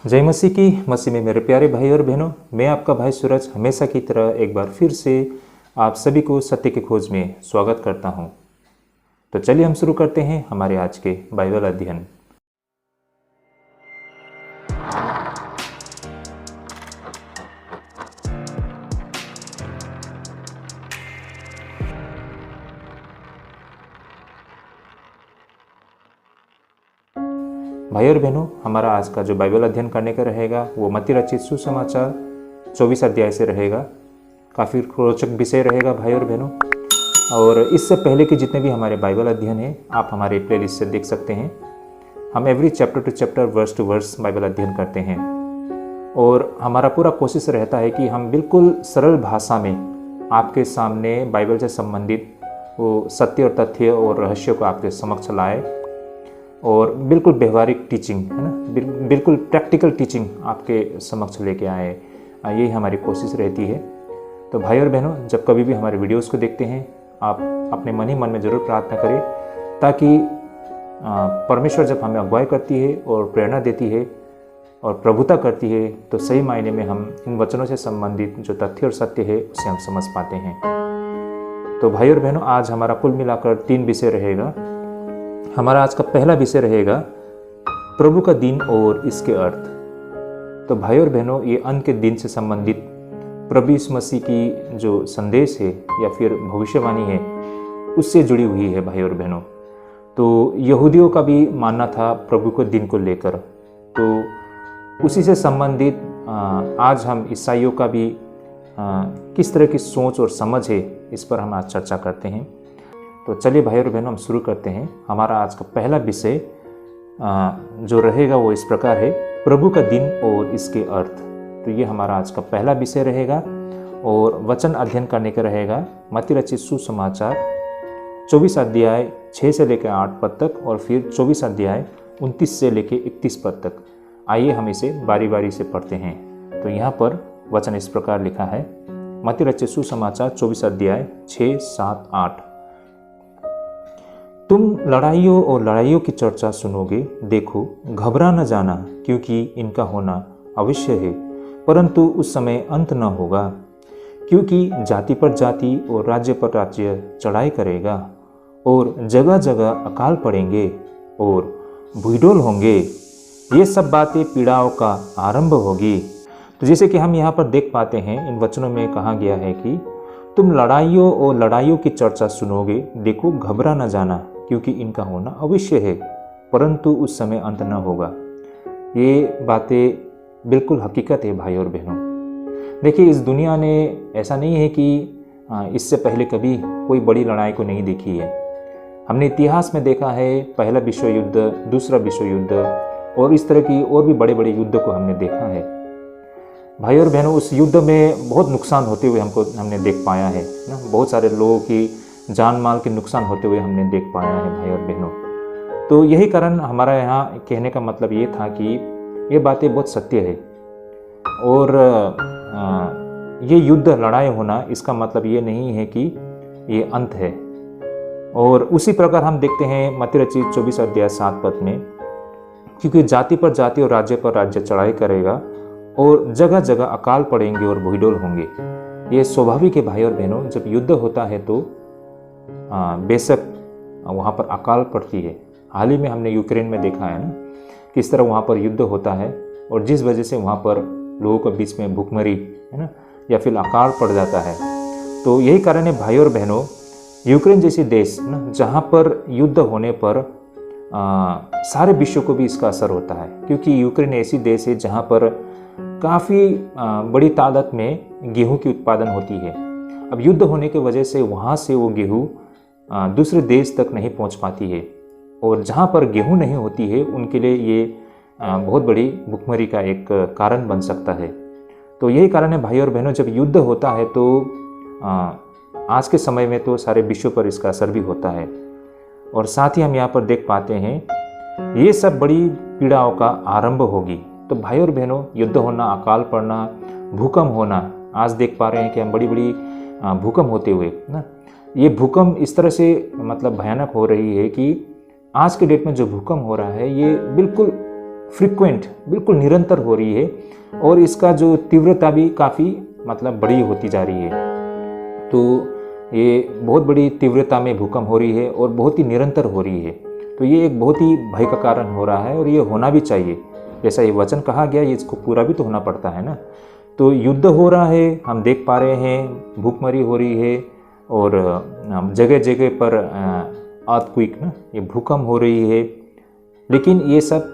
जय मसीह की। मसीह में मेरे प्यारे भाई और बहनों, मैं आपका भाई सूरज हमेशा की तरह एक बार फिर से आप सभी को सत्य की खोज में स्वागत करता हूं। तो चलिए हम शुरू करते हैं हमारे आज के बाइबल अध्ययन। भाई और बहनों, हमारा आज का जो बाइबल अध्ययन करने का रहेगा वो मत्ती रचित सुसमाचार 24 अध्याय से रहेगा। काफ़ी रोचक विषय रहेगा भाई और बहनों। और इससे पहले के जितने भी हमारे बाइबल अध्ययन हैं आप हमारे प्लेलिस्ट से देख सकते हैं। हम every chapter to chapter, verse to verse Bible अध्ययन करते हैं और हमारा पूरा कोशिश रहता है कि हम बिल्कुल सरल भाषा में आपके सामने बाइबल से संबंधित वो सत्य और तथ्य और रहस्य को आपके समक्ष लाए और बिल्कुल व्यवहारिक टीचिंग है ना, बिल्कुल प्रैक्टिकल टीचिंग आपके समक्ष लेके आए। यही हमारी कोशिश रहती है। तो भाई और बहनों, जब कभी भी हमारे वीडियोस को देखते हैं आप अपने मन ही मन में ज़रूर प्रार्थना करें ताकि परमेश्वर जब हमें अगुवाई करती है और प्रेरणा देती है और प्रभुता करती है तो सही मायने में हम इन वचनों से संबंधित जो तथ्य और सत्य है उसे हम समझ पाते हैं। तो भाई और बहनों, आज हमारा कुल मिलाकर 3 विषय रहेगा। हमारा आज का पहला विषय रहेगा प्रभु का दिन और इसके अर्थ। तो भाई और बहनों, ये अंत के दिन से संबंधित प्रभु यीशु मसीह की जो संदेश है या फिर भविष्यवाणी है उससे जुड़ी हुई है भाई और बहनों। तो यहूदियों का भी मानना था प्रभु के दिन को लेकर, तो उसी से संबंधित आज हम ईसाइयों का भी किस तरह की सोच और समझ है इस पर हम आज चर्चा करते हैं। तो चलिए भाई और बहनों, हम शुरू करते हैं। हमारा आज का पहला विषय जो रहेगा वो इस प्रकार है, प्रभु का दिन और इसके अर्थ। तो ये हमारा आज का पहला विषय रहेगा और वचन अध्ययन करने का रहेगा मत्ती रचित सुसमाचार 24 अध्याय 6 से लेकर 8 पद तक और फिर 24 अध्याय 29 से लेकर 31 पद तक। आइए हम इसे बारी बारी से पढ़ते हैं। तो यहाँ पर वचन इस प्रकार लिखा है, मत्ती रचित सुसमाचार 24 अध्याय 6, 7, 8। तुम लड़ाइयों और लड़ाइयों की चर्चा सुनोगे, देखो घबरा न जाना, क्योंकि इनका होना अवश्य है, परंतु उस समय अंत न होगा। क्योंकि जाति पर जाति और राज्य पर राज्य चढ़ाई करेगा और जगह जगह अकाल पड़ेंगे और भूडोल होंगे। ये सब बातें पीड़ाओं का आरंभ होगी। तो जैसे कि हम यहाँ पर देख पाते हैं, इन वचनों में कहा गया है कि तुम लड़ाइयों और लड़ाइयों की चर्चा सुनोगे, देखो घबरा न जाना, क्योंकि इनका होना अवश्य है, परंतु उस समय अंत न होगा। ये बातें बिल्कुल हकीकत है भाई और बहनों। देखिए, इस दुनिया ने ऐसा नहीं है कि इससे पहले कभी कोई बड़ी लड़ाई को नहीं देखी है। हमने इतिहास में देखा है, पहला विश्व युद्ध, दूसरा विश्व युद्ध और इस तरह की और भी बड़े बड़े युद्ध को हमने देखा है भाई और बहनों। उस युद्ध में बहुत नुकसान होते हुए हमने देख पाया है ना, बहुत सारे लोगों की जान माल के नुकसान होते हुए हमने देख पाया है भाई और बहनों। तो यही कारण हमारा यहाँ कहने का मतलब ये था कि ये बातें बहुत सत्य है और ये युद्ध लड़ाई होना इसका मतलब ये नहीं है कि ये अंत है। और उसी प्रकार हम देखते हैं मत्ती रचित 24 अध्याय 7 पद में, क्योंकि जाति पर जाति और राज्य पर राज्य चढ़ाई करेगा और जगह जगह अकाल पड़ेंगे और भूडोल होंगे। ये स्वाभाविक है भाई और बहनों, जब युद्ध होता है तो बेशक वहाँ पर अकाल पड़ती है। हाल ही में हमने यूक्रेन में देखा है ना, किस तरह वहाँ पर युद्ध होता है और जिस वजह से वहाँ पर लोगों के बीच में भूखमरी है ना या फिर अकाल पड़ जाता है। तो यही कारण है भाई और बहनों, यूक्रेन जैसी देश ना जहाँ पर युद्ध होने पर सारे विश्व को भी इसका असर होता है, क्योंकि यूक्रेन ऐसी देश है जहाँ पर काफ़ी बड़ी तादाद में गेहूं की उत्पादन होती है। अब युद्ध होने की वजह से वहाँ से वो गेहूं दूसरे देश तक नहीं पहुँच पाती है और जहाँ पर गेहूं नहीं होती है उनके लिए ये बहुत बड़ी भुखमरी का एक कारण बन सकता है। तो यही कारण है भाई और बहनों, जब युद्ध होता है तो आज के समय में तो सारे विश्व पर इसका असर भी होता है। और साथ ही हम यहाँ पर देख पाते हैं ये सब बड़ी पीड़ाओं का आरंभ होगी। तो भाई और बहनों, युद्ध होना, अकाल पड़ना, भूकंप होना, आज देख पा रहे हैं कि हम बड़ी बड़ी भूकंप होते हुए ना, ये भूकंप इस तरह से मतलब भयानक हो रही है कि आज के डेट में जो भूकंप हो रहा है ये बिल्कुल फ्रिक्वेंट, बिल्कुल निरंतर हो रही है और इसका जो तीव्रता भी काफ़ी मतलब बड़ी होती जा रही है। तो ये बहुत बड़ी तीव्रता में भूकंप हो रही है और बहुत ही निरंतर हो रही है। तो ये एक बहुत ही भय का कारण हो रहा है और ये होना भी चाहिए। जैसा ये वचन कहा गया, ये इसको पूरा भी तो होना पड़ता है ना। तो युद्ध हो रहा है, हम देख पा रहे हैं, भूखमरी हो रही है और जगह जगह पर अर्थक्वेक ना, ये भूकंप हो रही है। लेकिन ये सब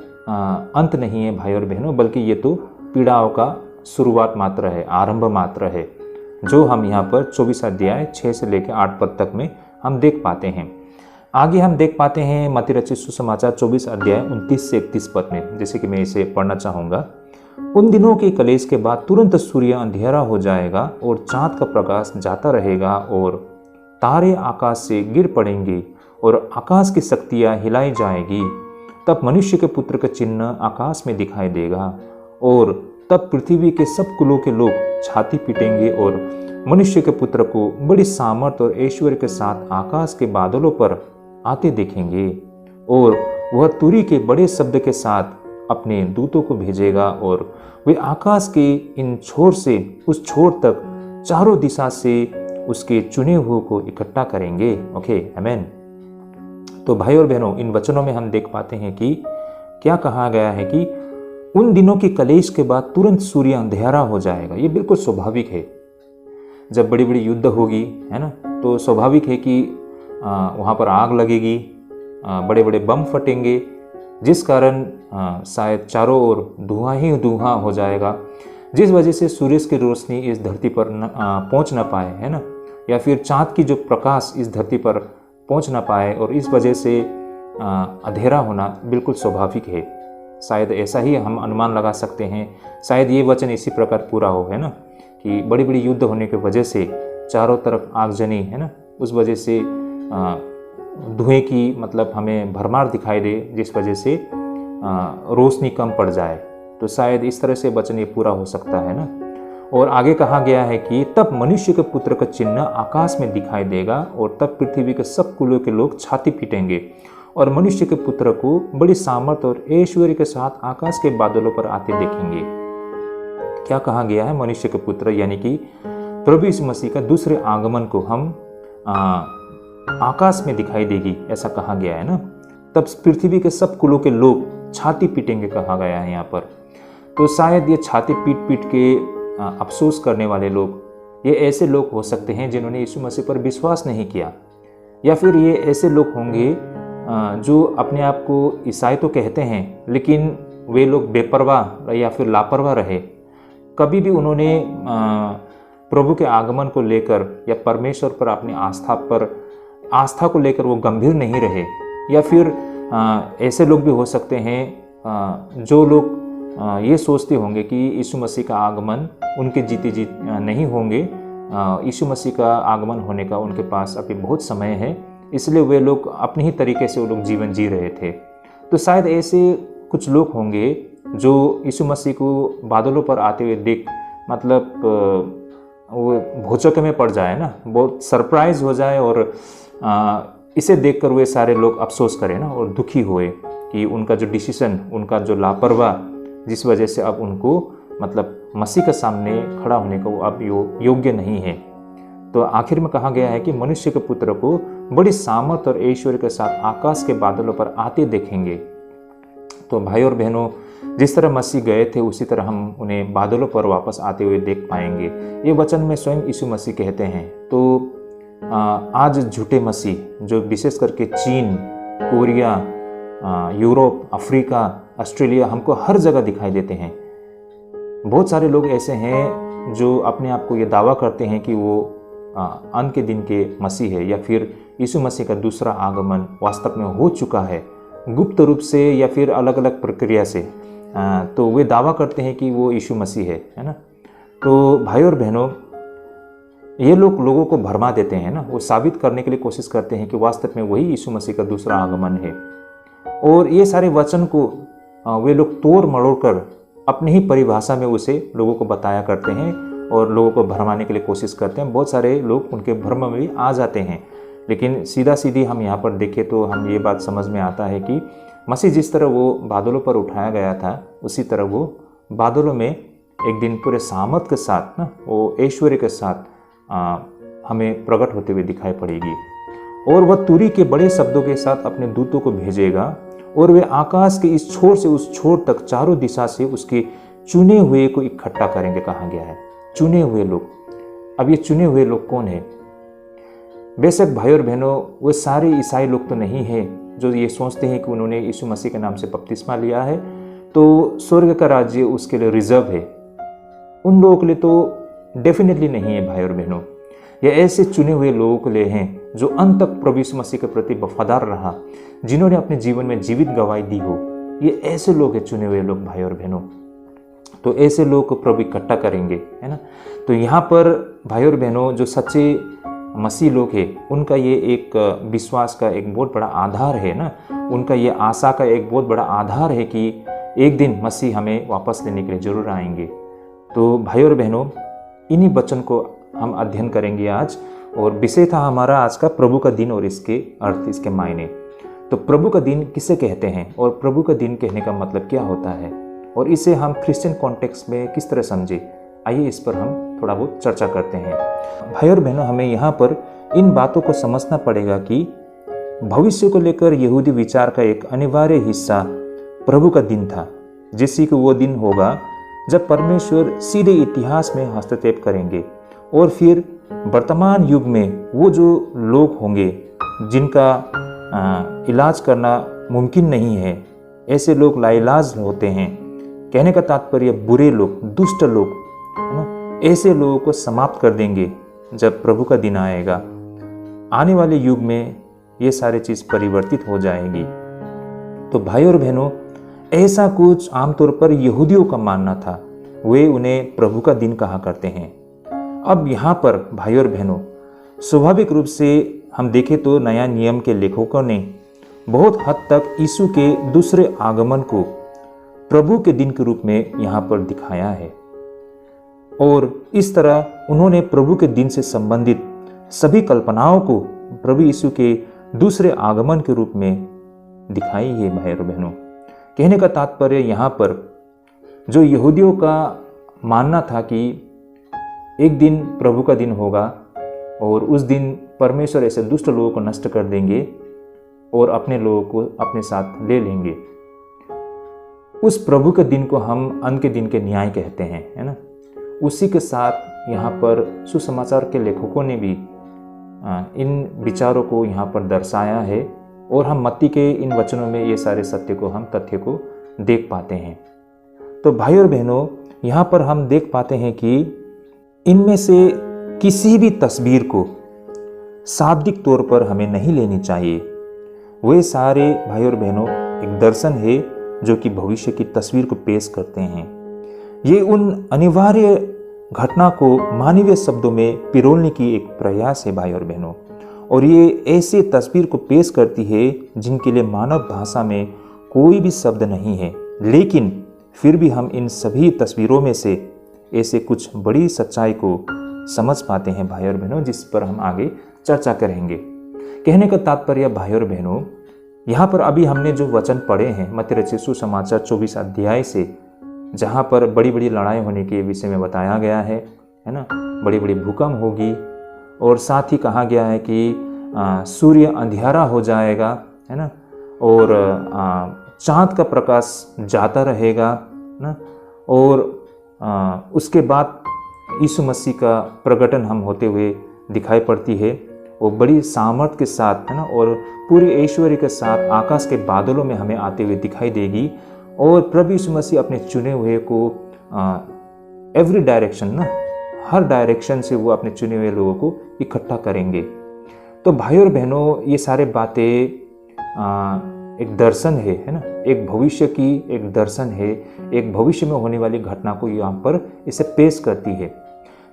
अंत नहीं है भाई और बहनों, बल्कि ये तो पीड़ाओं का शुरुआत मात्र है, आरंभ मात्र है, जो हम यहाँ पर 24 अध्याय 6 से लेकर 8 पद तक में हम देख पाते हैं। आगे हम देख पाते हैं मत्ती रचित सुसमाचार 24 अध्याय 29 से 31 पद में, जैसे कि मैं इसे पढ़ना चाहूँगा। उन दिनों के कलेश के बाद तुरंत सूर्य अंधेरा हो जाएगा और चाँद का प्रकाश जाता रहेगा और तारे आकाश से गिर पड़ेंगे और आकाश की शक्तियाँ हिलाई जाएगी। तब मनुष्य के पुत्र का चिन्ह आकाश में दिखाई देगा और तब पृथ्वी के सब कुलों के लोग छाती पीटेंगे और मनुष्य के पुत्र को बड़ी सामर्थ और ऐश्वर्य के साथ आकाश के बादलों पर आते देखेंगे और वह तुरी के बड़े शब्द के साथ अपने दूतों को भेजेगा और वे आकाश के इन छोर से उस छोर तक चारों दिशा से उसके चुने हुए को इकट्ठा करेंगे। ओके, आमीन। तो भाई और बहनों, इन वचनों में हम देख पाते हैं कि क्या कहा गया है कि उन दिनों की कलेश के बाद तुरंत सूर्य अंधेरा हो जाएगा। ये बिल्कुल स्वाभाविक है। जब बड़ी बड़ी युद्ध होगी, है ना, तो स्वाभाविक है कि वहाँ पर आग लगेगी, बड़े बड़े बम फटेंगे, जिस कारण शायद चारों ओर धुआं ही धुआं हो जाएगा, जिस वजह से सूर्य की रोशनी इस धरती पर पहुँच ना पाए, है ना, या फिर चाँद की जो प्रकाश इस धरती पर पहुँच ना पाए और इस वजह से अंधेरा होना बिल्कुल स्वाभाविक है। शायद ऐसा ही हम अनुमान लगा सकते हैं। शायद ये वचन इसी प्रकार पूरा हो, है ना, कि बड़ी बड़ी युद्ध होने की वजह से चारों तरफ आगजनी, है ना, उस वजह से धुएं की मतलब हमें भरमार दिखाई दे, जिस वजह से रोशनी कम पड़ जाए। तो शायद इस तरह से वचन ये पूरा हो सकता है ना। और आगे कहा गया है कि तब मनुष्य के पुत्र का चिन्ह आकाश में दिखाई देगा और तब पृथ्वी के सब कुलों के लोग छाती पीटेंगे और मनुष्य के पुत्र को बड़ी सामर्थ और ऐश्वर्य के साथ आकाश के बादलों पर आते देखेंगे। क्या कहा गया है? मनुष्य के पुत्र यानी कि प्रभु यीशु मसीह का दूसरे आगमन को हम आकाश में दिखाई देगी, ऐसा कहा गया है ना। तब पृथ्वी के सब कुलों के लोग छाती पीटेंगे कहा गया है यहाँ पर। तो शायद ये छाती पीट पीट के अफसोस करने वाले लोग, ये ऐसे लोग हो सकते हैं जिन्होंने यीशु मसीह पर विश्वास नहीं किया, या फिर ये ऐसे लोग होंगे जो अपने आप को ईसाई तो कहते हैं लेकिन वे लोग बेपरवाह या फिर लापरवाह रहे। कभी भी उन्होंने प्रभु के आगमन को लेकर या परमेश्वर पर अपनी आस्था को लेकर वो गंभीर नहीं रहे। या फिर ऐसे लोग भी हो सकते हैं जो लोग ये सोचते होंगे कि यीशु मसीह का आगमन उनके जीते जी नहीं होंगे, यीशु मसीह का आगमन होने का उनके पास अभी बहुत समय है, इसलिए वे लोग अपने ही तरीके से वो लोग जीवन जी रहे थे। तो शायद ऐसे कुछ लोग होंगे जो यीशु मसीह को बादलों पर आते हुए देख मतलब वो भौचक्के में पड़ जाए ना, बहुत सरप्राइज हो जाए और इसे देखकर वे सारे लोग अफसोस करें ना और दुखी हुए कि उनका जो डिसीजन, उनका जो लापरवाह, जिस वजह से अब उनको मतलब मसीह के सामने खड़ा होने का वो अब योग्य नहीं है। तो आखिर में कहा गया है कि मनुष्य के पुत्र को बड़ी सामर्थ और ऐश्वर्य के साथ आकाश के बादलों पर आते देखेंगे। तो भाई और बहनों, जिस तरह मसीह गए थे उसी तरह हम उन्हें बादलों पर वापस आते हुए देख पाएंगे। ये वचन में स्वयं यीशु मसीह कहते हैं। तो आज झूठे मसीह जो विशेष करके चीन, कोरिया, यूरोप, अफ्रीका, ऑस्ट्रेलिया, हमको हर जगह दिखाई देते हैं। बहुत सारे लोग ऐसे हैं जो अपने आप को ये दावा करते हैं कि वो अंत के दिन के मसीह है या फिर यीशु मसीह का दूसरा आगमन वास्तव में हो चुका है, गुप्त रूप से या फिर अलग अलग प्रक्रिया से। तो वे दावा करते हैं कि वो यीशु मसीह है ना। तो भाई और बहनों, ये लोग लोगों को भरमा देते हैं ना, वो साबित करने के लिए कोशिश करते हैं कि वास्तव में वही यीशु मसीह का दूसरा आगमन है। और ये सारे वचन को वे लोग तोड़ मरोड़ कर अपनी ही परिभाषा में उसे लोगों को बताया करते हैं और लोगों को भरमाने के लिए कोशिश करते हैं। बहुत सारे लोग उनके भ्रम में भी आ जाते हैं। लेकिन सीधा सीधी हम यहाँ पर देखें तो हम ये बात समझ में आता है कि मसीह जिस तरह वो बादलों पर उठाया गया था, उसी तरह वो बादलों में एक दिन पूरे सामर्थ के साथ ना, वो ऐश्वर्य के साथ हमें प्रकट होते हुए दिखाई पड़ेगी। और वह तुरी के बड़े शब्दों के साथ अपने दूतों को भेजेगा और वे आकाश के इस छोर से उस छोर तक चारों दिशा से उसके चुने हुए को इकट्ठा करेंगे, कहा गया है। चुने हुए लोग। अब ये चुने हुए लोग कौन है? बेशक भाई और बहनों, वो सारे ईसाई लोग तो नहीं है जो ये सोचते हैं कि उन्होंने यीशु मसीह के नाम से बपतिस्मा लिया है तो स्वर्ग का राज्य उसके लिए रिजर्व है। उन लोगों के लिए तो डेफिनेटली नहीं है भाई और बहनों। ये ऐसे चुने हुए लोगों के लिए हैं जो अंत तक प्रभु यीशु मसीह के प्रति वफादार रहा, जिन्होंने अपने जीवन में जीवित गवाही दी हो। ये ऐसे लोग हैं, चुने हुए लोग भाई और बहनों। तो ऐसे लोग को प्रभु इकट्ठा करेंगे, है ना। तो यहाँ पर भाई और बहनों, जो सच्चे मसीह लोग हैं, उनका ये एक विश्वास का एक बहुत बड़ा आधार है ना, उनका ये आशा का एक बहुत बड़ा आधार है कि एक दिन मसीह हमें वापस लेने के लिए जरूर आएंगे। तो भाई और बहनों, इन्हीं वचन को हम अध्ययन करेंगे आज, और विषय था हमारा आज का प्रभु का दिन और इसके अर्थ, इसके मायने। तो प्रभु का दिन किसे कहते हैं और प्रभु का दिन कहने का मतलब क्या होता है, और इसे हम क्रिश्चियन कॉन्टेक्स्ट में किस तरह समझे, आइए इस पर हम थोड़ा बहुत चर्चा करते हैं। भाई और बहनों, हमें यहाँ पर इन बातों को समझना पड़ेगा कि भविष्य को लेकर यहूदी विचार का एक अनिवार्य हिस्सा प्रभु का दिन था, जिससे कि वो दिन होगा जब परमेश्वर सीधे इतिहास में हस्तक्षेप करेंगे, और फिर वर्तमान युग में वो जो लोग होंगे जिनका इलाज करना मुमकिन नहीं है, ऐसे लोग लाइलाज होते हैं, कहने का तात्पर्य बुरे लोग, दुष्ट लोग, है ना, ऐसे लोगों को समाप्त कर देंगे जब प्रभु का दिन आएगा। आने वाले युग में ये सारी चीज परिवर्तित हो जाएगी। तो भाई और बहनों, ऐसा कुछ आमतौर पर यहूदियों का मानना था, वे उन्हें प्रभु का दिन कहा करते हैं। अब यहाँ पर भाई और बहनों, स्वाभाविक रूप से हम देखें तो नया नियम के लेखकों ने बहुत हद तक यीशु के दूसरे आगमन को प्रभु के दिन के रूप में यहाँ पर दिखाया है, और इस तरह उन्होंने प्रभु के दिन से संबंधित सभी कल्पनाओं को प्रभु यीशु के दूसरे आगमन के रूप में दिखाई है। भाई और बहनों, कहने का तात्पर्य यहाँ पर जो यहूदियों का मानना था कि एक दिन प्रभु का दिन होगा और उस दिन परमेश्वर ऐसे दुष्ट लोगों को नष्ट कर देंगे और अपने लोगों को अपने साथ ले लेंगे। उस प्रभु के दिन को हम अंत के दिन के न्याय कहते हैं, है ना। उसी के साथ यहाँ पर सुसमाचार के लेखकों ने भी इन विचारों को यहाँ पर दर्शाया है, और हम मत्ती के इन वचनों में ये सारे सत्य को, हम तथ्य को देख पाते हैं। तो भाई और बहनों, यहाँ पर हम देख पाते हैं कि इनमें से किसी भी तस्वीर को शाब्दिक तौर पर हमें नहीं लेनी चाहिए। वे सारे भाई और बहनों एक दर्शन है जो कि भविष्य की तस्वीर को पेश करते हैं। ये उन अनिवार्य घटना को मानवीय शब्दों में पिरोलने की एक प्रयास है भाई और बहनों, और ये ऐसे तस्वीर को पेश करती है जिनके लिए मानव भाषा में कोई भी शब्द नहीं है, लेकिन फिर भी हम इन सभी तस्वीरों में से ऐसे कुछ बड़ी सच्चाई को समझ पाते हैं भाई और बहनों, जिस पर हम आगे चर्चा करेंगे। कहने का तात्पर्य भाई और बहनों, यहाँ पर अभी हमने जो वचन पढ़े हैं मत्ती रचित सुसमाचार 24 अध्याय से, जहाँ पर बड़ी बड़ी लड़ाई होने के विषय में बताया गया है ना, बड़ी बड़ी भूकंप होगी, और साथ ही कहा गया है कि सूर्य अंधियारा हो जाएगा, है ना, और चाँद का प्रकाश जाता रहेगा ना, और उसके बाद यीशु मसीह का प्रकटन हम होते हुए दिखाई पड़ती है, वो बड़ी सामर्थ के साथ, है ना, और पूरी ऐश्वर्य के साथ आकाश के बादलों में हमें आते हुए दिखाई देगी, और प्रभु यीशु मसीह अपने चुने हुए को एवरी डायरेक्शन ना, हर डायरेक्शन से वो अपने चुने हुए लोगों को इकट्ठा करेंगे। तो भाई और बहनों, ये सारे बातें एक दर्शन है ना, एक भविष्य की एक दर्शन है, एक भविष्य में होने वाली घटना को यहाँ पर इसे पेश करती है।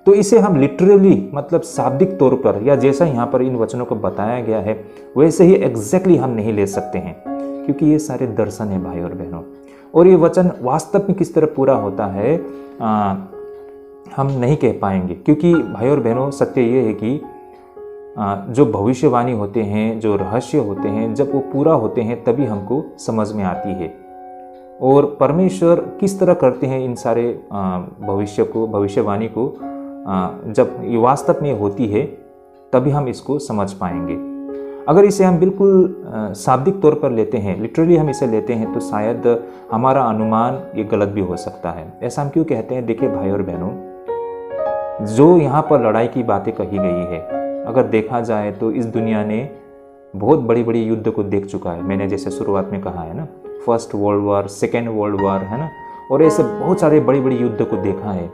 तो इसे हम लिटरली मतलब शाब्दिक तौर पर, या जैसा यहाँ पर इन वचनों को बताया गया है वैसे ही एग्जैक्टली हम नहीं ले सकते हैं, क्योंकि ये सारे दर्शन है भाई और बहनों, और ये वचन वास्तव में किस तरह पूरा होता है हम नहीं कह पाएंगे, क्योंकि भाई और बहनों सत्य ये है कि जो भविष्यवाणी होते हैं, जो रहस्य होते हैं, जब वो पूरा होते हैं तभी हमको समझ में आती है। और परमेश्वर किस तरह करते हैं इन सारे भविष्यवाणी को, जब ये वास्तव में होती है तभी हम इसको समझ पाएंगे। अगर इसे हम बिल्कुल शाब्दिक तौर पर लेते हैं, लिटरली हम इसे लेते हैं, तो शायद हमारा अनुमान ये गलत भी हो सकता है। ऐसा हम क्यों कहते हैं? देखिए भाई और बहनों, जो यहाँ पर लड़ाई की बातें कही गई है, अगर देखा जाए तो इस दुनिया ने बहुत बड़ी बड़ी युद्ध को देख चुका है। मैंने जैसे शुरुआत में कहा है ना, first world war, second world war, है ना, और ऐसे बहुत सारे बड़ी बड़ी युद्ध को देखा है,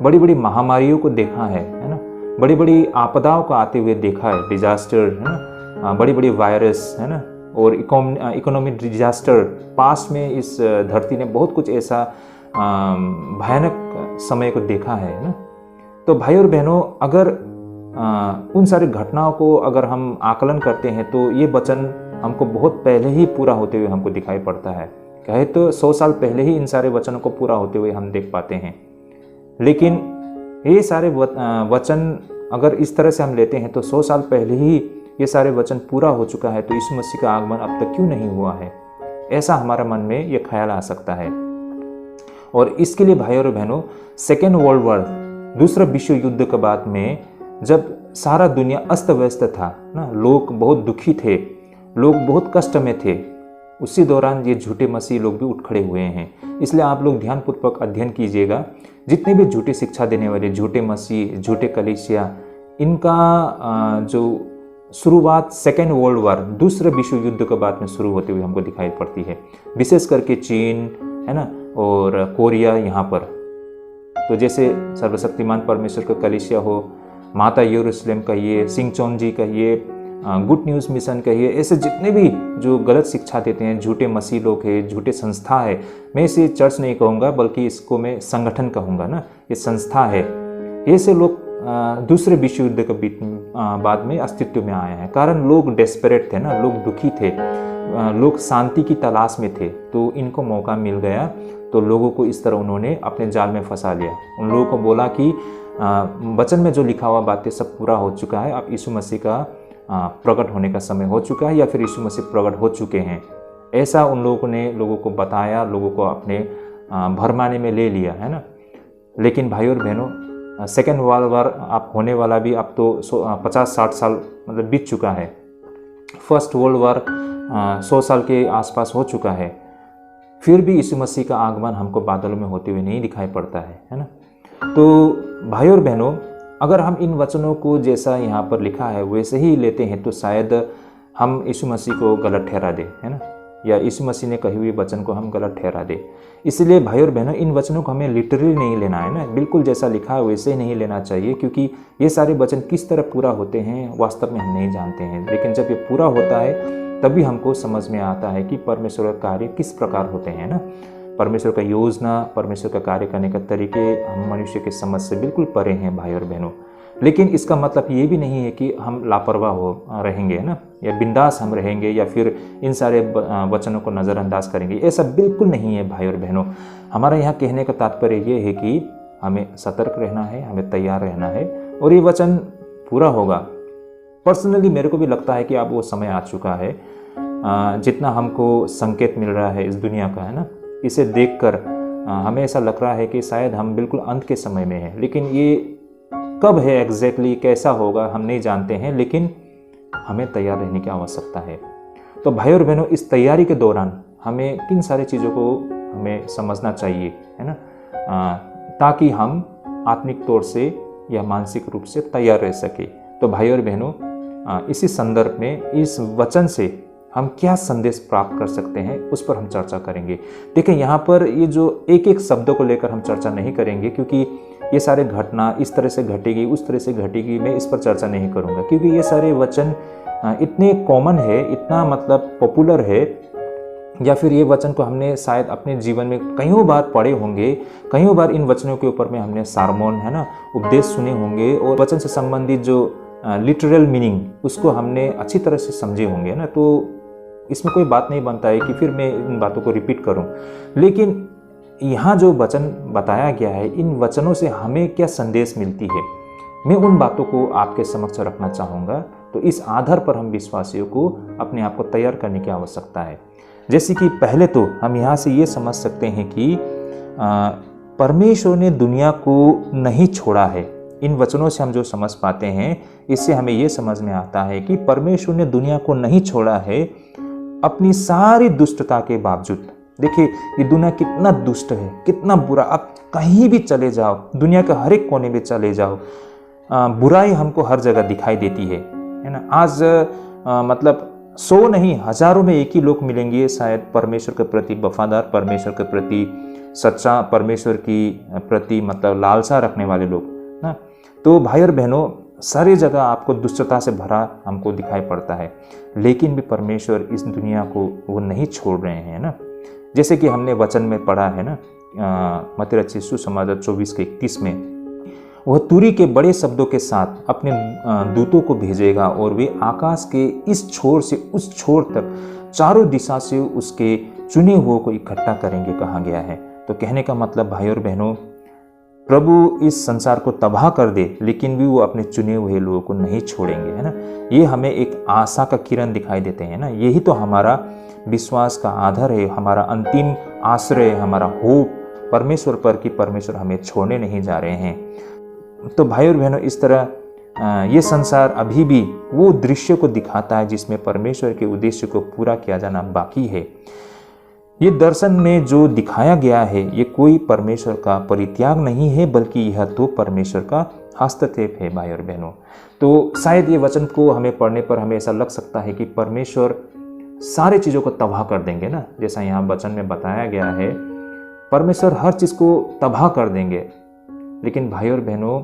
बड़ी बड़ी महामारियों को देखा है ना, बड़ी बड़ी आपदाओं को आते हुए देखा है, डिजास्टर, है ना, बड़ी बड़ी वायरस, है ना, और इकोनॉमिक डिजास्टर। पास्ट में इस धरती ने बहुत कुछ ऐसा भयानक समय को देखा है ना। तो भाई और बहनों, अगर उन सारी घटनाओं को अगर हम आकलन करते हैं तो ये वचन हमको बहुत पहले ही पूरा होते हुए हमको दिखाई पड़ता है। कहे तो 100 साल पहले ही इन सारे वचनों को पूरा होते हुए हम देख पाते हैं। लेकिन ये सारे वचन अगर इस तरह से हम लेते हैं तो 100 साल पहले ही ये सारे वचन पूरा हो चुका है, तो यीशु मसीह का आगमन अब तक क्यों नहीं हुआ है? ऐसा हमारे मन में ये ख्याल आ सकता है। और इसके लिए भाई और बहनों, सेकेंड वर्ल्ड वॉर, दूसरा विश्व युद्ध के बाद में जब सारा दुनिया अस्त व्यस्त था ना, लोग बहुत दुखी थे, लोग बहुत कष्ट में थे, उसी दौरान ये झूठे मसीह लोग भी उठ खड़े हुए हैं। इसलिए आप लोग ध्यानपूर्वक अध्ययन कीजिएगा। जितने भी झूठी शिक्षा देने वाले झूठे मसीह, झूठे कलीसिया, इनका जो शुरुआत सेकेंड वर्ल्ड वॉर, दूसरे विश्व युद्ध के बाद में शुरू होते हुए हमको दिखाई पड़ती है। विशेष करके चीन, है ना, और कोरिया, यहाँ पर तो जैसे सर्वशक्तिमान परमेश्वर का कलीसिया हो, माता यरूशलेम कहिए, सिंगचोंजी कहिए, गुड न्यूज़ मिशन कहिए, ऐसे जितने भी जो गलत शिक्षा देते हैं, झूठे मसीह लोग हैं, झूठे संस्था है, मैं इसे चर्च नहीं कहूँगा बल्कि इसको मैं संगठन कहूँगा ना, ये संस्था है। ऐसे लोग दूसरे विश्व युद्ध के बाद में अस्तित्व में आए हैं। कारण लोग डेस्परेट थे ना, लोग दुखी थे, लोग शांति की तलाश में थे, तो इनको मौका मिल गया, तो लोगों को इस तरह उन्होंने अपने जाल में फंसा लिया। उन लोगों को बोला कि वचन में जो लिखा हुआ बातें सब पूरा हो चुका है, अब यीशु मसीह का प्रकट होने का समय हो चुका है, या फिर यीशु मसीह प्रकट हो चुके हैं। ऐसा उन लोगों ने लोगों को बताया, लोगों को अपने भरमाने में ले लिया, है ना। लेकिन भाई और बहनों, सेकेंड वर्ल्ड वॉर अब होने वाला भी अब तो 50-60 साल मतलब बीत चुका है। फर्स्ट वर्ल्ड वॉर 100 साल के आसपास हो चुका है, फिर भी यीशु मसीह का आगमन हमको बादलों में होते हुए नहीं दिखाई पड़ता है ना। तो भाई और बहनों, अगर हम इन वचनों को जैसा यहाँ पर लिखा है वैसे ही लेते हैं तो शायद हम यीशु मसीह को गलत ठहरा दे, है ना, या यीशु मसीह ने कही हुई वचन को हम गलत ठहरा दे। इसलिए भाई और बहनों, इन वचनों को हमें लिटरली नहीं लेना है ना, बिल्कुल जैसा लिखा है वैसे ही नहीं लेना चाहिए, क्योंकि ये सारे वचन किस तरह पूरा होते हैं वास्तव में हम नहीं जानते हैं। लेकिन जब ये पूरा होता है तभी हमको समझ में आता है कि परमेश्वर का कार्य किस प्रकार होते हैं ना। परमेश्वर का योजना, परमेश्वर का कार्य करने का तरीके हम मनुष्य के समझ से बिल्कुल परे हैं भाई और बहनों। लेकिन इसका मतलब ये भी नहीं है कि हम लापरवाह हो रहेंगे, है ना, या बिंदास हम रहेंगे, या फिर इन सारे वचनों को नज़रअंदाज करेंगे। ऐसा बिल्कुल नहीं है भाई और बहनों। हमारा यहाँ कहने का तात्पर्य ये है कि हमें सतर्क रहना है, हमें तैयार रहना है, और ये वचन पूरा होगा। पर्सनली मेरे को भी लगता है कि अब वो समय आ चुका है। जितना हमको संकेत मिल रहा है इस दुनिया का, है ना, इसे देखकर हमें ऐसा लग रहा है कि शायद हम बिल्कुल अंत के समय में हैं। लेकिन ये कब है एग्जैक्टली, कैसा होगा हम नहीं जानते हैं, लेकिन हमें तैयार रहने की आवश्यकता है। तो भाई और बहनों, इस तैयारी के दौरान हमें किन सारी चीज़ों को हमें समझना चाहिए, है ना, ताकि हम आत्मिक तौर से या मानसिक रूप से तैयार रह सके। तो भाई और बहनों, इसी संदर्भ में इस वचन से हम क्या संदेश प्राप्त कर सकते हैं उस पर हम चर्चा करेंगे। देखिए, यहाँ पर ये जो एक एक शब्दों को लेकर हम चर्चा नहीं करेंगे, क्योंकि ये सारे घटना इस तरह से घटेगी, उस तरह से घटेगी, मैं इस पर चर्चा नहीं करूँगा, क्योंकि ये सारे वचन इतने कॉमन है, इतना मतलब पॉपुलर है, या फिर ये वचन को हमने शायद अपने जीवन में कईयों बार पढ़े होंगे, कईयों बार इन वचनों के ऊपर में हमने सारमोन, है ना, उपदेश सुने होंगे, और वचन से संबंधित जो लिटरल मीनिंग उसको हमने अच्छी तरह से समझे होंगे ना। तो इसमें कोई बात नहीं बनता है कि फिर मैं इन बातों को रिपीट करूं। लेकिन यहाँ जो वचन बताया गया है, इन वचनों से हमें क्या संदेश मिलती है, मैं उन बातों को आपके समक्ष रखना चाहूँगा। तो इस आधार पर हम विश्वासियों को अपने आप को तैयार करने की आवश्यकता है। जैसे कि पहले तो हम यहाँ से ये समझ सकते हैं कि परमेश्वर ने दुनिया को नहीं छोड़ा है। इन वचनों से हम जो समझ पाते हैं, इससे हमें ये समझ में आता है कि परमेश्वर ने दुनिया को नहीं छोड़ा है अपनी सारी दुष्टता के बावजूद। देखिए ये दुनिया कितना दुष्ट है, कितना बुरा। आप कहीं भी चले जाओ, दुनिया के हर एक कोने में चले जाओ, बुराई हमको हर जगह दिखाई देती है ना। आज मतलब 100 नहीं, हजारों में एक ही लोग मिलेंगे शायद परमेश्वर के प्रति वफादार, परमेश्वर के प्रति सच्चा, परमेश्वर की प्रति मतलब लालसा रखने वाले लोग ना। तो भाई और बहनों, सारी जगह आपको दुष्टता से भरा हमको दिखाई पड़ता है, लेकिन भी परमेश्वर इस दुनिया को वो नहीं छोड़ रहे हैं ना। जैसे कि हमने वचन में पढ़ा है ना, मत्ती रचित सुसमाचार 24:31 में, वह तुरी के बड़े शब्दों के साथ अपने दूतों को भेजेगा और वे आकाश के इस छोर से उस छोर तक चारों दिशा से उसके चुने हुए को इकट्ठा करेंगे, कहा गया है। तो कहने का मतलब भाई और बहनों, प्रभु इस संसार को तबाह कर दे, लेकिन भी वो अपने चुने हुए लोगों को नहीं छोड़ेंगे, है ना। ये हमें एक आशा का किरण दिखाई देते हैं ना। यही तो हमारा विश्वास का आधार है, हमारा अंतिम आश्रय, हमारा होप परमेश्वर पर कि परमेश्वर हमें छोड़ने नहीं जा रहे हैं। तो भाई और बहनों, इस तरह ये संसार अभी भी वो दृश्य को दिखाता है जिसमें परमेश्वर के उद्देश्य को पूरा किया जाना बाकी है। ये दर्शन में जो दिखाया गया है, ये कोई परमेश्वर का परित्याग नहीं है, बल्कि यह तो परमेश्वर का हस्तक्षेप है भाई और बहनों। तो शायद ये वचन को हमें पढ़ने पर हमें ऐसा लग सकता है कि परमेश्वर सारी चीज़ों को तबाह कर देंगे ना, जैसा यहाँ वचन में बताया गया है, परमेश्वर हर चीज़ को तबाह कर देंगे। लेकिन भाई और बहनों,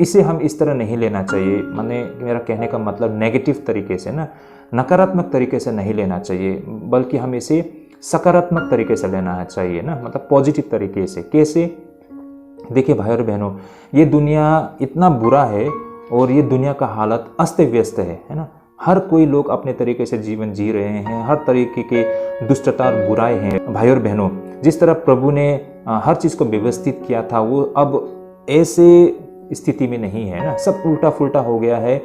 इसे हम इस तरह नहीं लेना चाहिए। माने मेरा कहने का मतलब नेगेटिव तरीके से ना, नकारात्मक तरीके से नहीं लेना चाहिए, बल्कि हम इसे सकारात्मक तरीके से लेना चाहिए ना, मतलब पॉजिटिव तरीके से। कैसे? देखिए भाई और बहनों, ये दुनिया इतना बुरा है और ये दुनिया का हालत अस्त व्यस्त है ना। हर कोई लोग अपने तरीके से जीवन जी रहे हैं, हर तरीके के दुष्टता और बुराई हैं। भाई और बहनों, जिस तरह प्रभु ने हर चीज़ को व्यवस्थित किया था, वो अब ऐसे स्थिति में नहीं है ना। सब उल्टा फुल्टा हो गया है।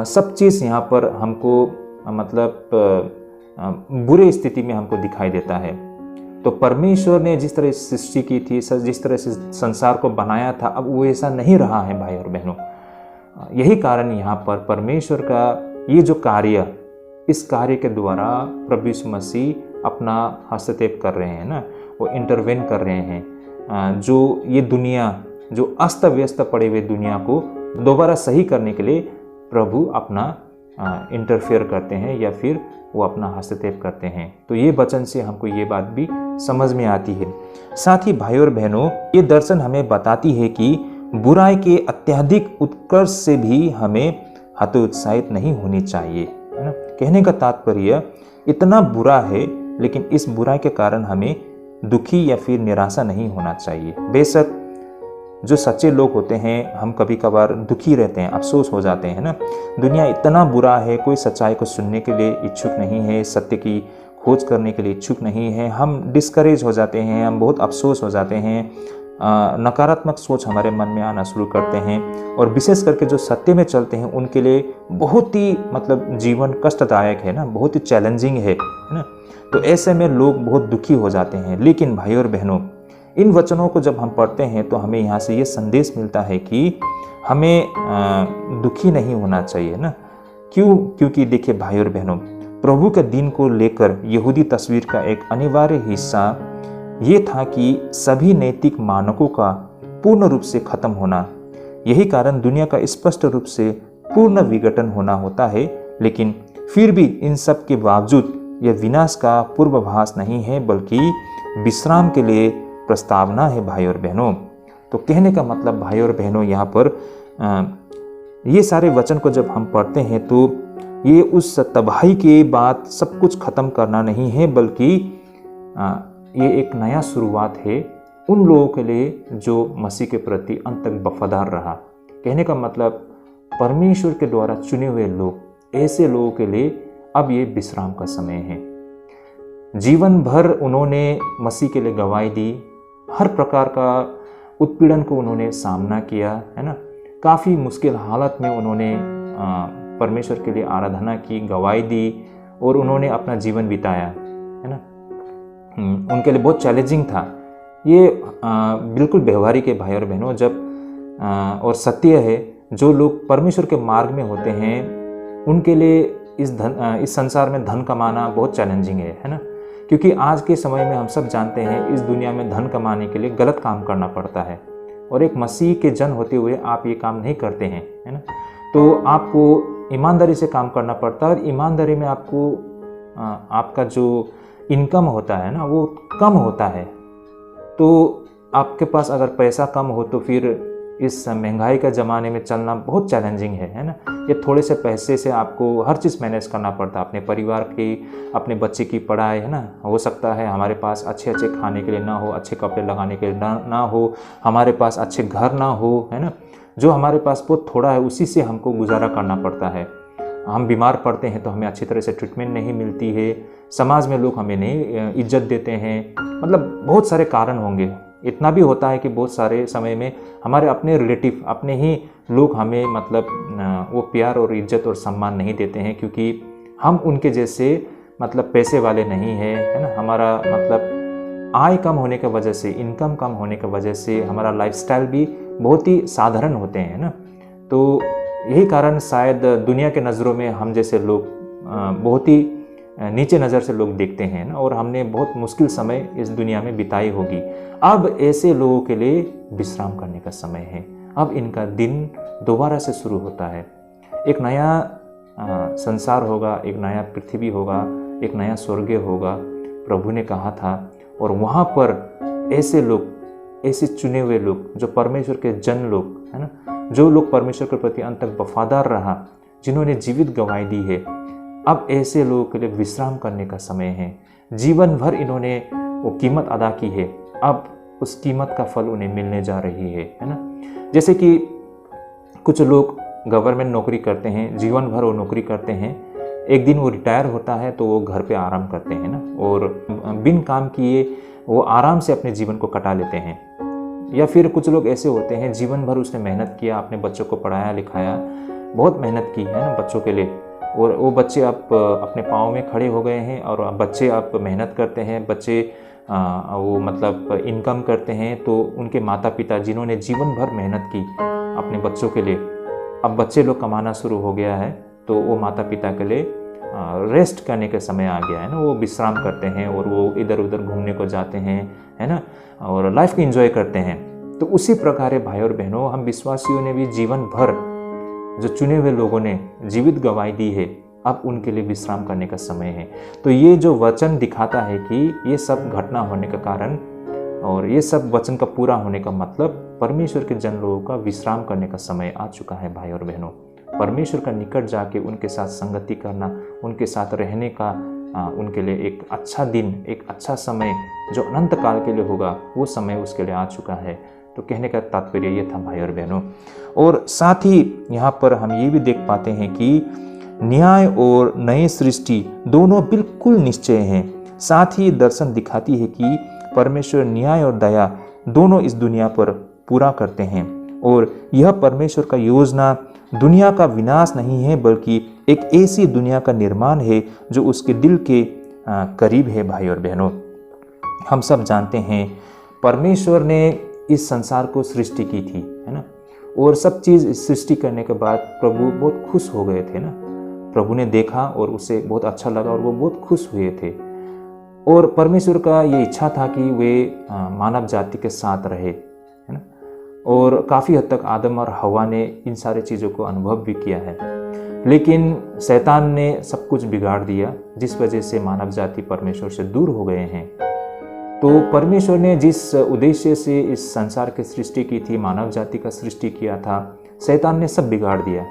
सब चीज़ यहाँ पर हमको मतलब बुरे स्थिति में हमको दिखाई देता है। तो परमेश्वर ने जिस तरह सृष्टि की थी, जिस तरह से संसार को बनाया था, अब वो ऐसा नहीं रहा है भाई और बहनों। यही कारण यहाँ पर परमेश्वर का ये जो कार्य, इस कार्य के द्वारा प्रभु यीशु मसीह अपना हस्तक्षेप कर रहे हैं ना, वो इंटरवेन कर रहे हैं। जो ये दुनिया, जो अस्त व्यस्त पड़े हुए दुनिया को दोबारा सही करने के लिए प्रभु अपना इंटरफेयर करते हैं, या फिर वो अपना हस्तक्षेप करते हैं। तो ये वचन से हमको ये बात भी समझ में आती है। साथ ही भाई और बहनों, ये दर्शन हमें बताती है कि बुराई के अत्यधिक उत्कर्ष से भी हमें हतोत्साहित नहीं होनी चाहिए, है ना। कहने का तात्पर्य, इतना बुरा है लेकिन इस बुराई के कारण हमें दुखी या फिर निराशा नहीं होना चाहिए। बेशक जो सच्चे लोग होते हैं, हम कभी कभार दुखी रहते हैं, अफसोस हो जाते हैं ना। दुनिया इतना बुरा है, कोई सच्चाई को सुनने के लिए इच्छुक नहीं है, सत्य की खोज करने के लिए इच्छुक नहीं है। हम डिस्करेज हो जाते हैं, हम बहुत अफसोस हो जाते हैं, नकारात्मक सोच हमारे मन में आना शुरू करते हैं। और विशेष करके जो सत्य में चलते हैं, उनके लिए बहुत ही मतलब जीवन कष्टदायक है ना, बहुत ही चैलेंजिंग है ना। तो ऐसे में लोग बहुत दुखी हो जाते हैं। लेकिन भाई और बहनों, इन वचनों को जब हम पढ़ते हैं तो हमें यहाँ से ये संदेश मिलता है कि हमें दुखी नहीं होना चाहिए ना। क्यों? क्योंकि देखिए भाई और बहनों, प्रभु के दिन को लेकर यहूदी तस्वीर का एक अनिवार्य हिस्सा ये था कि सभी नैतिक मानकों का पूर्ण रूप से खत्म होना। यही कारण दुनिया का स्पष्ट रूप से पूर्ण विघटन होना होता है। लेकिन फिर भी इन सब के बावजूद यह विनाश का पूर्वाभास नहीं है, बल्कि विश्राम के लिए प्रस्तावना है भाई और बहनों। तो कहने का मतलब भाई और बहनों, यहाँ पर ये सारे वचन को जब हम पढ़ते हैं तो ये उस तबाही के बाद सब कुछ खत्म करना नहीं है, बल्कि ये एक नया शुरुआत है उन लोगों के लिए जो मसीह के प्रति अंत तक वफादार रहा। कहने का मतलब, परमेश्वर के द्वारा चुने हुए लोग, ऐसे लोगों के लिए अब ये विश्राम का समय है। जीवन भर उन्होंने मसीह के लिए गवाही दी, हर प्रकार का उत्पीड़न को उन्होंने सामना किया, है ना। काफ़ी मुश्किल हालत में उन्होंने परमेश्वर के लिए आराधना की, गवाही दी और उन्होंने अपना जीवन बिताया, है ना। उनके लिए बहुत चैलेंजिंग था ये। बिल्कुल व्यवहारिक है भाई और बहनों। जब और सत्य है, जो लोग परमेश्वर के मार्ग में होते हैं उनके लिए इस संसार में धन कमाना बहुत चैलेंजिंग है ना। क्योंकि आज के समय में हम सब जानते हैं इस दुनिया में धन कमाने के लिए गलत काम करना पड़ता है, और एक मसीह के जन होते हुए आप ये काम नहीं करते हैं, है ना। तो आपको ईमानदारी से काम करना पड़ता है, और ईमानदारी में आपको आपका जो इनकम होता है ना वो कम होता है। तो आपके पास अगर पैसा कम हो तो फिर इस महंगाई का ज़माने में चलना बहुत चैलेंजिंग है ना। ये थोड़े से पैसे से आपको हर चीज़ मैनेज करना पड़ता है, अपने परिवार की, अपने बच्चे की पढ़ाई, है ना। हो सकता है हमारे पास अच्छे अच्छे खाने के लिए ना हो, अच्छे कपड़े लगाने के लिए ना हो, हमारे पास अच्छे घर ना हो, है ना। जो हमारे पास बहुत थोड़ा है उसी से हमको गुजारा करना पड़ता है। हम बीमार पड़ते हैं तो हमें अच्छी तरह से ट्रीटमेंट नहीं मिलती है, समाज में लोग हमें नहीं इज्जत देते हैं, मतलब बहुत सारे कारण होंगे। इतना भी होता है कि बहुत सारे समय में हमारे अपने रिलेटिव, अपने ही लोग हमें मतलब वो प्यार और इज्जत और सम्मान नहीं देते हैं, क्योंकि हम उनके जैसे मतलब पैसे वाले नहीं हैं, है ना। हमारा मतलब आय कम होने की वजह से, इनकम कम होने की वजह से हमारा लाइफस्टाइल भी बहुत ही साधारण होते हैं ना। तो यही कारण शायद दुनिया के नज़रों में हम जैसे लोग बहुत ही नीचे नज़र से लोग देखते हैं ना, और हमने बहुत मुश्किल समय इस दुनिया में बिताई होगी। अब ऐसे लोगों के लिए विश्राम करने का समय है। अब इनका दिन दोबारा से शुरू होता है। एक नया संसार होगा, एक नया पृथ्वी होगा, एक नया स्वर्ग होगा, प्रभु ने कहा था। और वहाँ पर ऐसे लोग, ऐसे चुने हुए लोग, जो परमेश्वर के जन लोग, है ना, जो लोग परमेश्वर के प्रति अंत तक वफादार रहा, जिन्होंने जीवित गवाही दी है, अब ऐसे लोगों के लिए विश्राम करने का समय है। जीवन भर इन्होंने वो कीमत अदा की है, अब उस कीमत का फल उन्हें मिलने जा रही है ना। जैसे कि कुछ लोग गवर्नमेंट नौकरी करते हैं, जीवन भर वो नौकरी करते हैं, एक दिन वो रिटायर होता है तो वो घर पे आराम करते हैं ना, और बिन काम किए वो आराम से अपने जीवन को कटा लेते हैं। या फिर कुछ लोग ऐसे होते हैं, जीवन भर उसने मेहनत किया, अपने बच्चों को पढ़ाया लिखाया, बहुत मेहनत की है ना बच्चों के लिए, और वो बच्चे अब अपने पाँव में खड़े हो गए हैं, और बच्चे अब मेहनत करते हैं, बच्चे वो मतलब इनकम करते हैं। तो उनके माता पिता जिन्होंने जीवन भर मेहनत की अपने बच्चों के लिए, अब बच्चे लोग कमाना शुरू हो गया है, तो वो माता पिता के लिए रेस्ट करने का समय आ गया है ना। वो विश्राम करते हैं और वो इधर उधर घूमने को जाते हैं, है ना, और लाइफ को एंजॉय करते हैं। तो उसी प्रकार भाई और बहनों, हम विश्वासियों ने भी जीवन भर, जो चुने हुए लोगों ने जीवित गवाही दी है, अब उनके लिए विश्राम करने का समय है। तो ये जो वचन दिखाता है कि ये सब घटना होने का कारण और ये सब वचन का पूरा होने का मतलब परमेश्वर के जन लोगों का विश्राम करने का समय आ चुका है भाई और बहनों। परमेश्वर का निकट जाके उनके साथ संगति करना, उनके साथ रहने का उनके लिए एक अच्छा दिन, एक अच्छा समय जो अनंत काल के लिए होगा, वो समय उसके लिए आ चुका है। तो कहने का तात्पर्य ये था भाई और बहनों। और साथ ही यहाँ पर हम ये भी देख पाते हैं कि न्याय और नई सृष्टि दोनों बिल्कुल निश्चय हैं। साथ ही दर्शन दिखाती है कि परमेश्वर न्याय और दया दोनों इस दुनिया पर पूरा करते हैं, और यह परमेश्वर का योजना दुनिया का विनाश नहीं है, बल्कि एक ऐसी दुनिया का निर्माण है जो उसके दिल के करीब है। भाई और बहनों, हम सब जानते हैं परमेश्वर ने इस संसार को सृष्टि की थी, है ना, और सब चीज़ सृष्टि करने के बाद प्रभु बहुत खुश हो गए थे ना। प्रभु ने देखा और उसे बहुत अच्छा लगा और वो बहुत खुश हुए थे, और परमेश्वर का ये इच्छा था कि वे मानव जाति के साथ रहे, है ना। और काफ़ी हद तक आदम और हवा ने इन सारी चीज़ों को अनुभव भी किया है, लेकिन शैतान ने सब कुछ बिगाड़ दिया, जिस वजह से मानव जाति परमेश्वर से दूर हो गए हैं। तो परमेश्वर ने जिस उद्देश्य से इस संसार की सृष्टि की थी, मानव जाति का सृष्टि किया था, शैतान ने सब बिगाड़ दिया।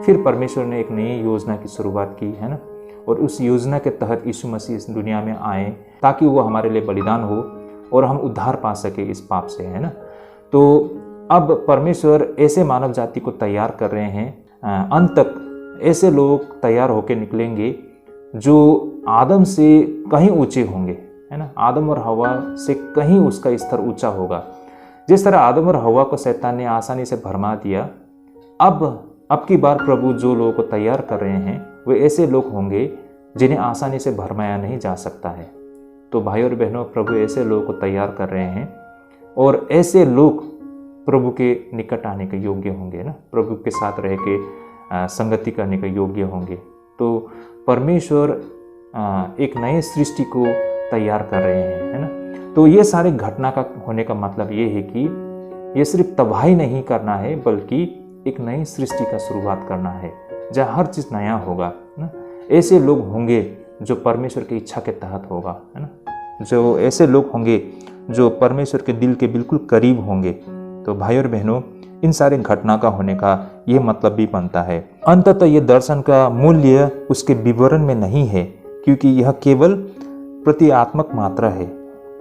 फिर परमेश्वर ने एक नई योजना की शुरुआत की, है ना, और उस योजना के तहत यीशु मसीह इस दुनिया में आए ताकि वो हमारे लिए बलिदान हो और हम उद्धार पा सके इस पाप से, है ना। तो अब परमेश्वर ऐसे मानव जाति को तैयार कर रहे हैं, अंत तक ऐसे लोग तैयार होकर निकलेंगे जो आदम से कहीं ऊंचे होंगे, है ना। आदम और हवा से कहीं उसका स्तर ऊंचा होगा। जिस तरह आदम और हवा को शैतान ने आसानी से भरमा दिया, अब की बार प्रभु जो लोगों को तैयार कर रहे हैं वे ऐसे लोग होंगे जिन्हें आसानी से भरमाया नहीं जा सकता है। तो भाई और बहनों, प्रभु ऐसे लोगों को तैयार कर रहे हैं और ऐसे लोग प्रभु के निकट आने के योग्य होंगे ना, प्रभु के साथ रह के संगति करने के योग्य होंगे। तो परमेश्वर एक नए सृष्टि को तैयार कर रहे हैं, है ना। तो ये सारे घटना का होने का मतलब ये है कि ये सिर्फ तबाही नहीं करना है, बल्कि एक नई सृष्टि का शुरुआत करना है जहाँ हर चीज़ नया होगा ना। ऐसे लोग होंगे जो परमेश्वर की इच्छा के तहत होगा, है ना। जो ऐसे लोग होंगे जो परमेश्वर के दिल के बिल्कुल करीब होंगे। तो भाई और बहनों, इन सारे घटना का होने का ये मतलब भी बनता है। अंततः ये दर्शन का मूल्य उसके विवरण में नहीं है, क्योंकि यह केवल प्रतीकात्मक मात्रा है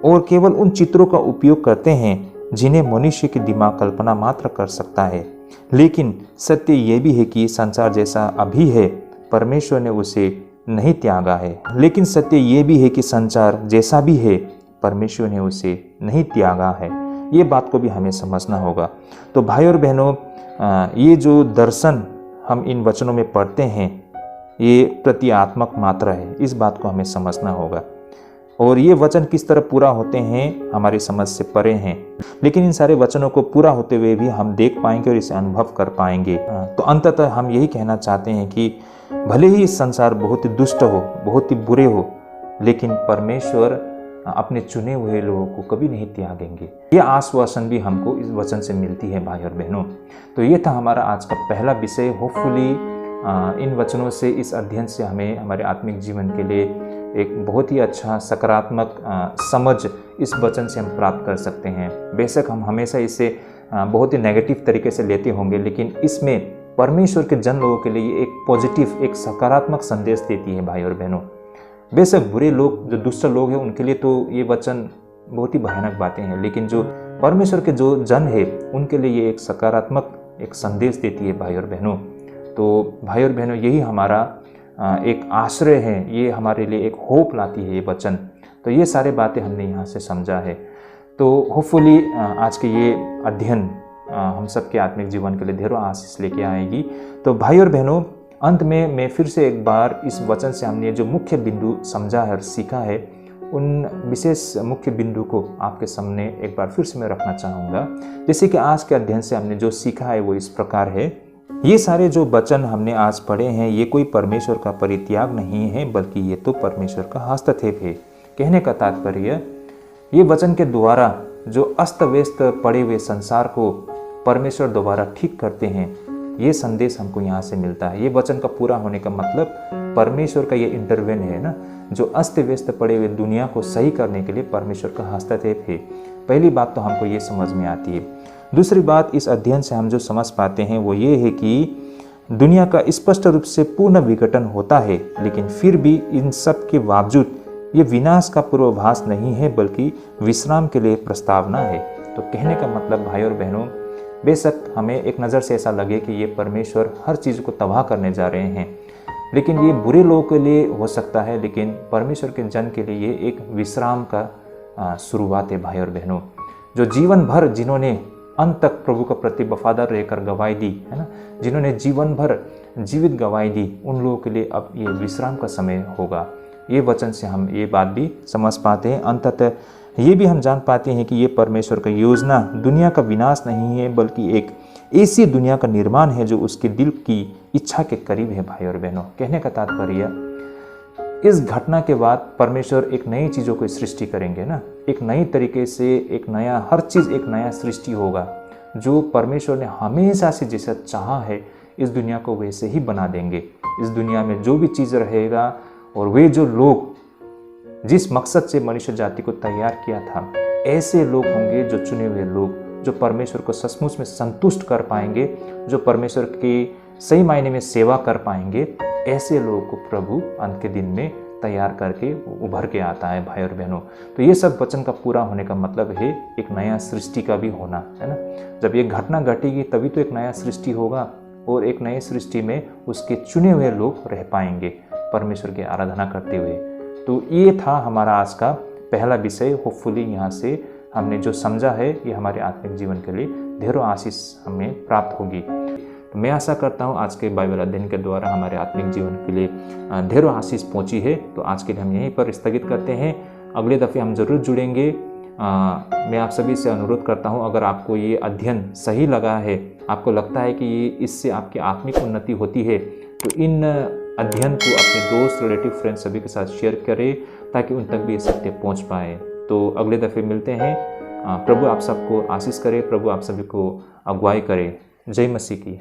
और केवल उन चित्रों का उपयोग करते हैं जिन्हें मनुष्य की दिमाग कल्पना मात्र कर सकता है। लेकिन सत्य ये भी है कि संसार जैसा अभी है, परमेश्वर ने उसे नहीं त्यागा है। लेकिन सत्य ये भी है कि संसार जैसा भी है, परमेश्वर ने उसे नहीं त्यागा है। ये बात को भी हमें समझना होगा। तो भाई और बहनों, ये जो दर्शन हम इन वचनों में पढ़ते हैं, ये प्रतीकात्मक मात्रा है, इस बात को हमें समझना होगा। और ये वचन किस तरह पूरा होते हैं हमारी समझ से परे हैं, लेकिन इन सारे वचनों को पूरा होते हुए भी हम देख पाएंगे और इसे अनुभव कर पाएंगे। तो अंततः हम यही कहना चाहते हैं कि भले ही इस संसार बहुत ही दुष्ट हो, बहुत ही बुरे हो, लेकिन परमेश्वर अपने चुने हुए लोगों को कभी नहीं त्यागेंगे। ये आश्वासन भी हमको इस वचन से मिलती है भाई और बहनों। तो ये था हमारा आज का पहला विषय। होपफुली इन वचनों से, इस अध्ययन से हमें हमारे आत्मिक जीवन के लिए एक बहुत ही अच्छा सकारात्मक समझ इस वचन से हम प्राप्त कर सकते हैं। बेशक हम हमेशा इसे बहुत ही नेगेटिव तरीके से लेते होंगे, लेकिन इसमें परमेश्वर के जन लोगों के लिए एक पॉजिटिव, एक सकारात्मक संदेश देती है भाई और बहनों। बेशक बुरे लोग, जो दुष्ट लोग हैं, उनके लिए तो ये वचन बहुत ही भयानक बातें हैं, लेकिन जो परमेश्वर के जो जन है उनके लिए ये एक सकारात्मक एक संदेश देती है भाई और बहनों। तो भाई और बहनों, यही हमारा एक आश्रय है, ये हमारे लिए एक होप लाती है ये वचन। तो ये सारे बातें हमने यहाँ से समझा है। तो होपफुली आज के ये अध्ययन हम सबके आत्मिक जीवन के लिए ढेरों आशीष लेके आएगी। तो भाई और बहनों, अंत में मैं फिर से एक बार इस वचन से हमने जो मुख्य बिंदु समझा है और सीखा है, उन विशेष मुख्य बिंदु को आपके सामने एक बार फिर से मैं रखना चाहूँगा। जैसे कि आज के अध्ययन से हमने जो सीखा है वो इस प्रकार है। ये सारे जो वचन हमने आज पढ़े हैं, ये कोई परमेश्वर का परित्याग नहीं है, बल्कि ये तो परमेश्वर का हस्तक्षेप है। कहने का तात्पर्य, ये वचन के द्वारा जो अस्त व्यस्त पड़े हुए संसार को परमेश्वर दोबारा ठीक करते हैं, ये संदेश हमको यहाँ से मिलता है। ये वचन का पूरा होने का मतलब परमेश्वर का ये इंटरवेन है ना, जो अस्त व्यस्त पड़े हुए दुनिया को सही करने के लिए परमेश्वर का हस्तक्षेप है। पहली बात तो हमको ये समझ में आती है। दूसरी बात, इस अध्ययन से हम जो समझ पाते हैं वो ये है कि दुनिया का स्पष्ट रूप से पूर्ण विघटन होता है, लेकिन फिर भी इन सब के बावजूद ये विनाश का पूर्वाभास नहीं है, बल्कि विश्राम के लिए प्रस्तावना है। तो कहने का मतलब भाई और बहनों, बेशक हमें एक नज़र से ऐसा लगे कि ये परमेश्वर हर चीज़ को तबाह करने जा रहे हैं, लेकिन ये बुरे लोगों के लिए हो सकता है, लेकिन परमेश्वर के जन के लिए ये एक विश्राम का शुरुआत है भाई और बहनों। जो जीवन भर जिन्होंने अंत तक प्रभु का प्रति वफादार रहकर गवाही दी है ना, जिन्होंने जीवन भर जीवित गवाही दी, उन लोगों के लिए अब ये विश्राम का समय होगा। ये वचन से हम ये बात भी समझ पाते हैं। अंततः ये भी हम जान पाते हैं कि ये परमेश्वर का योजना दुनिया का विनाश नहीं है, बल्कि एक ऐसी दुनिया का निर्माण है जो उसके दिल की इच्छा के करीब है भाई और बहनों। कहने का तात्पर्य, इस घटना के बाद परमेश्वर एक नई चीज़ों को सृष्टि करेंगे ना, एक नई तरीके से, एक नया, हर चीज़ एक नया सृष्टि होगा। जो परमेश्वर ने हमेशा से जैसा चाहा है, इस दुनिया को वैसे ही बना देंगे। इस दुनिया में जो भी चीज़ रहेगा और वे जो लोग जिस मकसद से मनुष्य जाति को तैयार किया था, ऐसे लोग होंगे जो चुने हुए लोग, जो परमेश्वर को सचमुच में संतुष्ट कर पाएंगे, जो परमेश्वर की सही मायने में सेवा कर पाएंगे। ऐसे लोगों को प्रभु अंत के दिन में तैयार करके उभर के आता है भाई और बहनों। तो ये सब वचन का पूरा होने का मतलब है एक नया सृष्टि का भी होना, है ना। जब ये घटना घटेगी तभी तो एक नया सृष्टि होगा, और एक नई सृष्टि में उसके चुने हुए लोग रह पाएंगे परमेश्वर की आराधना करते हुए। तो ये था हमारा आज का पहला विषय। होपफुली यहाँ से हमने जो समझा है, ये हमारे आत्मिक जीवन के लिए ढेरों आशीष हमें प्राप्त होगी। तो मैं आशा करता हूँ आज के बाइबल अध्ययन के द्वारा हमारे आत्मिक जीवन के लिए ढेरों आशीष पहुँची है। तो आज के लिए हम यहीं पर स्थगित करते हैं, अगले दफ़े हम ज़रूर जुड़ेंगे। मैं आप सभी से अनुरोध करता हूं, अगर आपको ये अध्ययन सही लगा है, आपको लगता है कि इससे आपकी आत्मिक उन्नति होती है, तो इन अध्ययन को अपने दोस्त, रिलेटिव, फ्रेंड्स सभी के साथ शेयर करें ताकि उन तक भी ये सत्य पहुंच पाए। तो अगले दफ़े मिलते हैं। प्रभु आप सबको आशीष करे, प्रभु आप सभी को अगुवाई करे। जय मसीह की।